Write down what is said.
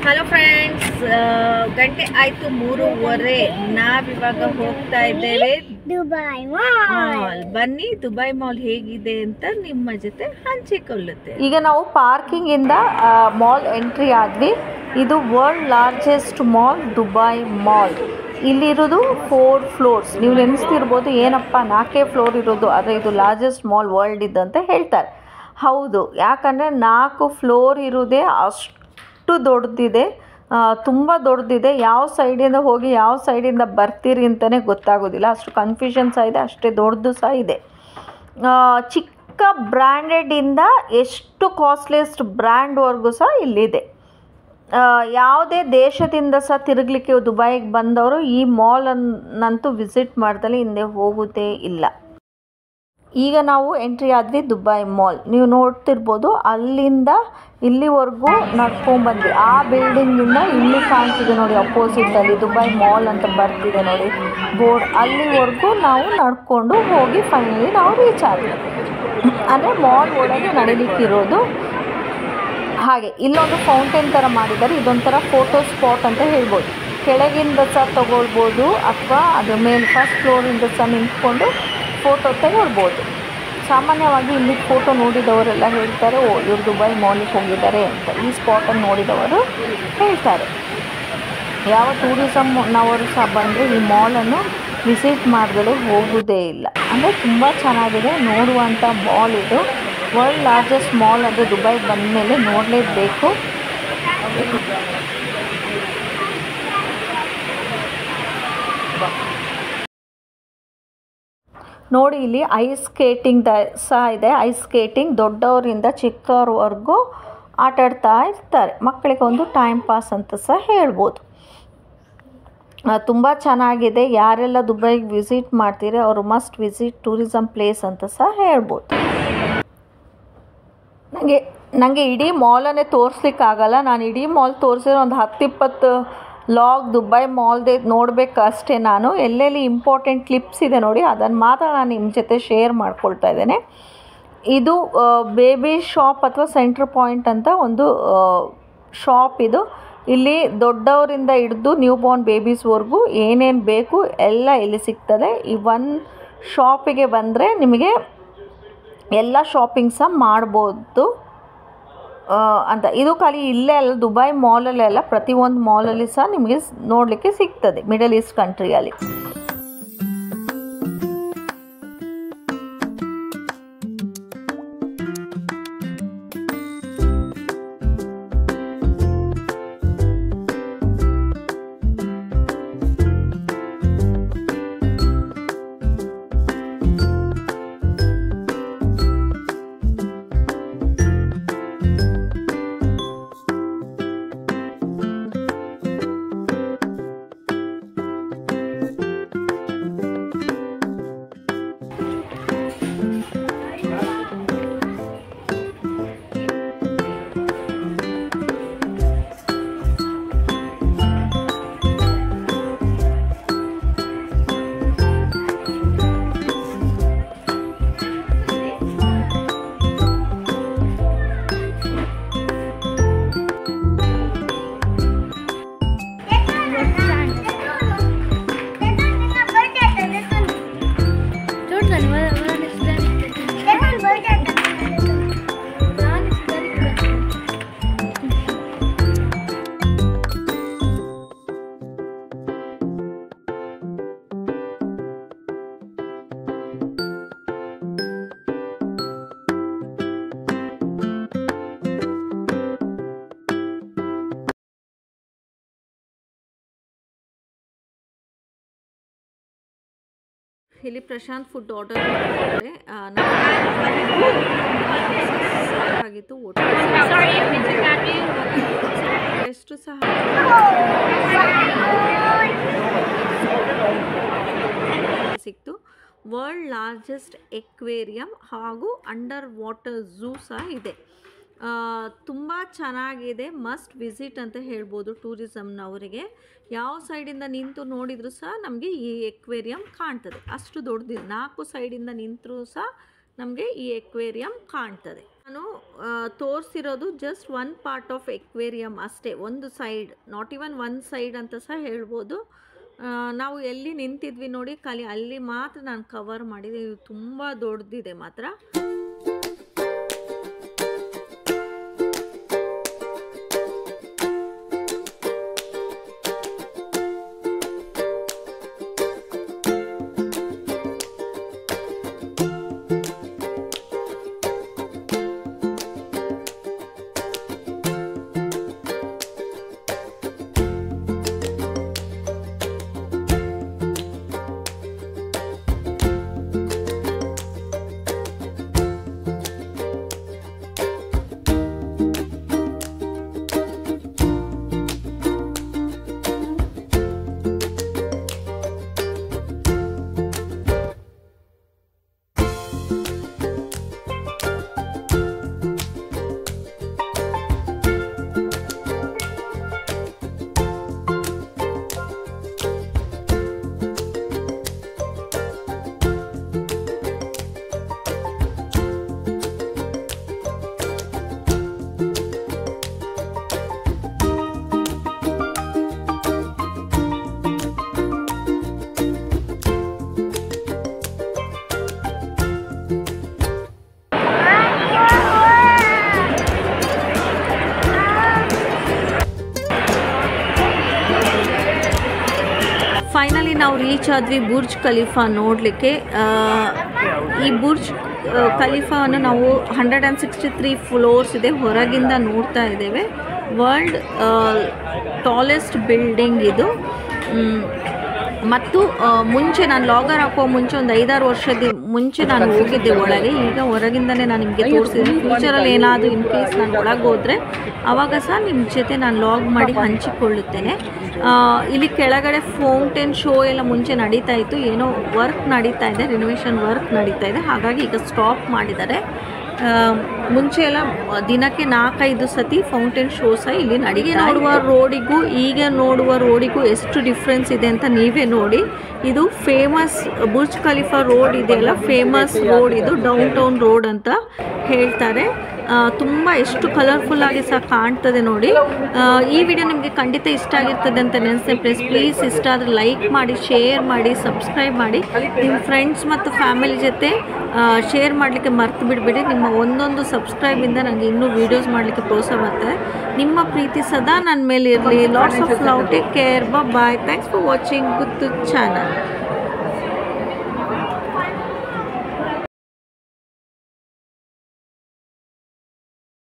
Hello friends, ಗಂಟೆ ಆಯ್ತು 3:30. ನಾವಿವಾಗ ಹೋಗ್ತಾ ಇದ್ದೇವೆ ದುಬೈ ಮಾಲ್. ಬನ್ನಿ, ದುಬೈ ಮಾಲ್ ಹೇಗಿದೆ ಅಂತ ನಿಮ್ಮ ಜೊತೆ ಹಂಚಿಕೊಳ್ಳುತ್ತೆ. ಈಗ ನಾವು ಪಾರ್ಕಿಂಗ್ ಇಂದ ಮಾಲ್ ಎಂಟ್ರಿ ಆದ್ವಿ. ಇದು world largest mall Dubai mall. ಇಲ್ಲಿರೋದು 4 ಫ್ಲೋರ್ಸ್. ನೀವು ನೆನೆಸ್ತಿರ್ಬೋದು ಏನಪ್ಪ 4 ಫ್ಲೋರ್ ಇರೋದು, ಆದರೆ ಇದು ಲಾರ್ಜೆಸ್ಟ್ ಮಾಲ್ ವರ್ಲ್ಡ್ ಇದ್ದಂತ ಹೇಳ್ತಾರೆ. ಹೌದು, ಯಾಕಂದರೆ 4 ಫ್ಲೋರ್ ಇರೋದೇ ಅಷ್ಟು ದೊಡ್ಡದಿದೆ, ತುಂಬ ದೊಡ್ಡದಿದೆ. ಯಾವ ಸೈಡಿಂದ ಹೋಗಿ ಯಾವ ಸೈಡಿಂದ ಬರ್ತೀರಿ ಅಂತಲೇ ಗೊತ್ತಾಗೋದಿಲ್ಲ, ಅಷ್ಟು ಕನ್ಫ್ಯೂಷನ್ ಸಹ ಇದೆ, ಅಷ್ಟೇ ದೊಡ್ಡದು ಸಹ ಇದೆ. ಚಿಕ್ಕ ಬ್ರ್ಯಾಂಡೆಡಿಂದ ಎಷ್ಟು ಕಾಸ್ಟ್ಲಿಯೆಸ್ಟ್ ಬ್ರ್ಯಾಂಡ್ವರೆಗೂ ಸಹ ಇಲ್ಲಿದೆ. ಯಾವುದೇ ದೇಶದಿಂದ ಸಹ ತಿರುಗಲಿಕ್ಕೆ ದುಬೈಗೆ ಬಂದವರು ಈ ಮಾಲನ್ನಂತೂ ವಿಸಿಟ್ ಮಾಡ್ದಲೇ ಹಿಂದೆ ಹೋಗೋದೇ ಇಲ್ಲ. ಈಗ ನಾವು ಎಂಟ್ರಿ ಆದ್ವಿ ದುಬೈ ಮಾಲ್. ನೀವು ನೋಡ್ತಿರ್ಬೋದು, ಅಲ್ಲಿಂದ ಇಲ್ಲಿವರೆಗೂ ನಡ್ಕೊಂಡ್ಬಂದ್ವಿ. ಆ ಬಿಲ್ಡಿಂಗಿಂದ ಇಲ್ಲಿ ಕಾಣ್ತಿದೆ ನೋಡಿ, ಅಪೋಸಿಟಲ್ಲಿ ದುಬೈ ಮಾಲ್ ಅಂತ ಬರ್ತಿದೆ ನೋಡಿ ಬೋರ್ಡ್. ಅಲ್ಲಿವರೆಗೂ ನಾವು ನಡ್ಕೊಂಡು ಹೋಗಿ ಫೈನಲಿ ನಾವು ರೀಚ್ ಆದ್ವಿ. ಅಂದರೆ ಮಾಲ್ ಒಳಗೆ ನಡೀಲಿಕ್ಕಿರೋದು. ಹಾಗೆ ಇಲ್ಲೊಂದು ಫೌಂಟೇನ್ ಥರ ಮಾಡಿದ್ದಾರೆ. ಇದೊಂಥರ ಫೋಟೋ ಸ್ಪಾಟ್ ಅಂತ ಹೇಳ್ಬೋದು. ಕೆಳಗಿಂದ ಸಹ ತಗೊಳ್ಬೋದು, ಅಥವಾ ಅದ್ರ ಮೇಲೆ ಫಸ್ಟ್ ಫ್ಲೋರಿಂದ ಸಹ ನಿಂತ್ಕೊಂಡು ಫೋಟೋ ತಗೊಳ್ಬೋದು. ಸಾಮಾನ್ಯವಾಗಿ ಇಲ್ಲಿ ಫೋಟೋ ನೋಡಿದವರೆಲ್ಲ ಹೇಳ್ತಾರೆ, ಓ ಇವರು ದುಬೈ ಮಾಲಿಗೆ ಹೋಗಿದ್ದಾರೆ ಅಂತ. ಈ ಸ್ಪಾಟನ್ನು ನೋಡಿದವರು ಹೇಳ್ತಾರೆ. ಯಾವ ಟೂರಿಸಮ್ನವರು ಸಹ ಬಂದರೆ ಈ ಮಾಲನ್ನು ವಿಸಿಟ್ ಮಾಡಿದ್ರೆ ಹೋಗೋದೇ ಇಲ್ಲ. ಅಂದರೆ ತುಂಬ ಚೆನ್ನಾಗಿದೆ ನೋಡುವಂಥ ಮಾಲ್ ಇದು. ವರ್ಲ್ಡ್ ಲಾರ್ಜೆಸ್ಟ್ ಮಾಲ್ ಅಂದರೆ ದುಬೈ ಬಂದ ಮೇಲೆ ನೋಡಲೇಬೇಕು. ನೋಡಿ, ಇಲ್ಲಿ ಐಸ್ ಸ್ಕೇಟಿಂಗ್ ಸಹ ಇದೆ. ಐಸ್ ಸ್ಕೇಟಿಂಗ್ ದೊಡ್ಡವರಿಂದ ಚಿಕ್ಕವರವರೆಗೂ ಆಟಾಡ್ತಾ ಇರ್ತಾರೆ. ಮಕ್ಕಳಿಗೆ ಒಂದು ಟೈಮ್ ಪಾಸ್ ಅಂತ ಸಹ ಹೇಳ್ಬೋದು. ತುಂಬ ಚೆನ್ನಾಗಿದೆ. ಯಾರೆಲ್ಲ ದುಬೈಗೆ ವಿಸಿಟ್ ಮಾಡ್ತೀರಿ ಅವರು ಮಸ್ಟ್ ವಿಸಿಟ್ ಟೂರಿಸಮ್ ಪ್ಲೇಸ್ ಅಂತ ಸಹ ಹೇಳ್ಬೋದು. ನನಗೆ ಇಡೀ ಮಾಲನ್ನೇ ತೋರಿಸ್ಲಿಕ್ಕಾಗಲ್ಲ. ನಾನು ಇಡೀ ಮಾಲ್ ತೋರಿಸಿದ್ರೆ ಒಂದು 10-20 ಲಾಗ್ ದುಬೈ ಮಾಲ್ದೇ ನೋಡಬೇಕು ಅಷ್ಟೇ. ನಾನು ಎಲ್ಲೆಲ್ಲಿ ಇಂಪಾರ್ಟೆಂಟ್ ಕ್ಲಿಪ್ಸ್ ಇದೆ ನೋಡಿ, ಅದನ್ನು ಮಾತ್ರ ನಾನು ನಿಮ್ಮ ಜೊತೆ ಶೇರ್ ಮಾಡ್ಕೊಳ್ತಾ ಇದ್ದೇನೆ. ಇದು ಬೇಬಿ ಶಾಪ್ ಅಥವಾ ಸೆಂಟ್ರ್ ಪಾಯಿಂಟ್ ಅಂತ ಒಂದು ಶಾಪ್ ಇದು. ಇಲ್ಲಿ ದೊಡ್ಡವರಿಂದ ಹಿಡಿದು ನ್ಯೂ ಬಾರ್ನ್ ಬೇಬೀಸ್ವರೆಗೂ ಏನೇನು ಬೇಕು ಎಲ್ಲ ಇಲ್ಲಿ ಸಿಗ್ತದೆ. ಈ ಒಂದು ಶಾಪಿಗೆ ಬಂದರೆ ನಿಮಗೆ ಎಲ್ಲ ಶಾಪಿಂಗ್ ಸಹ ಮಾಡ್ಬೋದು ಅಂತ. ಇದು ಖಾಲಿ ಇಲ್ಲೇ ಅಲ್ಲ, ದುಬೈ ಮಾಲಲ್ಲೇ ಅಲ್ಲ, ಪ್ರತಿಯೊಂದು ಮಾಲಲ್ಲಿ ಸಹ ನಿಮಗೆ ನೋಡಲಿಕ್ಕೆ ಸಿಗ್ತದೆ ಮಿಡಲ್ ಈಸ್ಟ್ ಕಂಟ್ರಿಯಲ್ಲಿ. ಇಲ್ಲಿ ಪ್ರಶಾಂತ್ ಫುಡ್ ಆರ್ಡರ್ ಮಾಡಿದ್ದಾರೆ. ಆಗಿತ್ತು ಎಷ್ಟು ಸಹ ಸಿಕ್ತು. ವರ್ಲ್ಡ್ ಲಾರ್ಜೆಸ್ಟ್ ಎಕ್ವೇರಿಯಂ ಹಾಗೂ ಅಂಡರ್ ವಾಟರ್ ಝೂ ಸಹ ಇದೆ. ತುಂಬ ಚೆನ್ನಾಗಿದೆ, ಮಸ್ಟ್ ವಿಸಿಟ್ ಅಂತ ಹೇಳ್ಬೋದು ಟೂರಿಸಮ್ನವರಿಗೆ. ಯಾವ ಸೈಡಿಂದ ನಿಂತು ನೋಡಿದರೂ ಸಹ ನಮಗೆ ಈ ಎಕ್ವೇರಿಯಂ ಕಾಣ್ತದೆ. ಅಷ್ಟು ದೊಡ್ಡದಿದೆ, 4 ಸೈಡಿಂದ ನಿಂತರೂ ಸಹ ನಮಗೆ ಈ ಎಕ್ವೇರಿಯಂ ಕಾಣ್ತದೆ. ನಾನು ತೋರಿಸಿರೋದು ಜಸ್ಟ್ ಒನ್ ಪಾರ್ಟ್ ಆಫ್ ಎಕ್ವೇರಿಯಮ್ ಅಷ್ಟೇ, ಒಂದು side, not even one side ಅಂತ ಸಹ ಹೇಳ್ಬೋದು. ನಾವು ಎಲ್ಲಿ ನಿಂತಿದ್ವಿ ನೋಡಿ ಖಾಲಿ ಅಲ್ಲಿ ಮಾತ್ರ ನಾನು ಕವರ್ ಮಾಡಿದೆ. ಇದು ತುಂಬ ದೊಡ್ಡದಿದೆ ಮಾತ್ರ. ಫೈನಲಿ ನಾವು ರೀಚ್ ಆದ್ವಿ ಬುರ್ಜ್ ಖಲೀಫಾ ನೋಡಲಿಕ್ಕೆ. ಈ ಬುರ್ಜ್ ಖಲೀಫಾವನ್ನು ನಾವು 163 ಫ್ಲೋರ್ಸ್ ಇದೆ, ಹೊರಗಿಂದ ನೋಡ್ತಾ ಇದ್ದೇವೆ. ವರ್ಲ್ಡ್ ಟಾಲೆಸ್ಟ್ ಬಿಲ್ಡಿಂಗ್ ಇದು. ಮತ್ತು ಮುಂಚೆ ನಾನು ಲಾಗರ್ ಹಾಕೋ ಮುಂಚೆ ಒಂದು 5-6 ವರ್ಷದ ಮುಂಚೆ ನಾನು ಹೋಗಿದ್ದೆ ಒಳಗೆ. ಈಗ ಹೊರಗಿಂದನೇ ನಾನು ನಿಮಗೆ ತೋರಿಸಿದ್ದೀನಿ. ಫ್ಯೂಚರಲ್ಲಿ ಏನಾದರೂ ಇನ್ ಕೇಸ್ ನಾನು ಒಳಗೆ ಹೋದರೆ ಆವಾಗ ಸಹ ನಿಮ್ಮ ಜೊತೆ ನಾನು ಲಾಗ್ ಮಾಡಿ ಹಂಚಿಕೊಳ್ಳುತ್ತೇನೆ. ಇಲ್ಲಿ ಕೆಳಗಡೆ ಫೌಂಟೇನ್ ಶೋ ಎಲ್ಲ ಮುಂಚೆ ನಡೀತಾ ಇತ್ತು, ಏನೋ ವರ್ಕ್ ನಡೀತಾ ಇದೆ, ರಿನೋವೇಷನ್ ವರ್ಕ್ ನಡೀತಾ ಇದೆ, ಹಾಗಾಗಿ ಈಗ ಸ್ಟಾಪ್ ಮಾಡಿದ್ದಾರೆ. ಮುಂಚೆ ಎಲ್ಲ ದಿನಕ್ಕೆ 4-5 ಸತಿ ಫೌಂಟೇನ್ ಶೋ ಸಹ ಇಲ್ಲಿ ನಡೀತಾ. ನೋಡುವ ರೋಡಿಗೂ ಈಗ ನೋಡುವ ರೋಡಿಗೂ ಎಷ್ಟು ಡಿಫ್ರೆನ್ಸ್ ಇದೆ ಅಂತ ನೀವೇ ನೋಡಿ. ಇದು ಫೇಮಸ್ ಬುರ್ಜ್ ಖಲೀಫಾ ರೋಡ್ ಇದೆಯಲ್ಲ, ಫೇಮಸ್ ರೋಡ್ ಇದು, ಡೌನ್ ಟೌನ್ ರೋಡ್ ಅಂತ ಹೇಳ್ತಾರೆ. ತುಂಬ ಎಷ್ಟು ಕಲರ್ಫುಲ್ ಆಗಿ ಸಹ ಕಾಣ್ತದೆ ನೋಡಿ. ಈ ವಿಡಿಯೋ ನಿಮಗೆ ಖಂಡಿತ ಇಷ್ಟ ಆಗಿರ್ತದೆ ಅಂತ ನೆನೆಸ್ತೇನೆ. ಪ್ಲೀಸ್ ಇಷ್ಟ ಆದರೆ ಲೈಕ್ ಮಾಡಿ, ಶೇರ್ ಮಾಡಿ, ಸಬ್ಸ್ಕ್ರೈಬ್ ಮಾಡಿ. ನಿಮ್ಮ ಫ್ರೆಂಡ್ಸ್ ಮತ್ತು ಫ್ಯಾಮಿಲಿ ಜೊತೆ ಶೇರ್ ಮಾಡಲಿಕ್ಕೆ ಮರ್ತು ಬಿಡಬೇಡಿ. ನಿಮ್ಮ ಒಂದೊಂದು ಸಬ್ಸ್ಕ್ರೈಬಿಂದ ನನಗೆ ಇನ್ನೂ ವೀಡಿಯೋಸ್ ಮಾಡಲಿಕ್ಕೆ ಪ್ರೋತ್ಸಾಹ ಬರ್ತದೆ. ನಿಮ್ಮ ಪ್ರೀತಿ ಸದಾ ನನ್ನ ಮೇಲೆ ಇರಲಿ. Lots of love. Take care. Bye. Thanks for watching Guttu channel.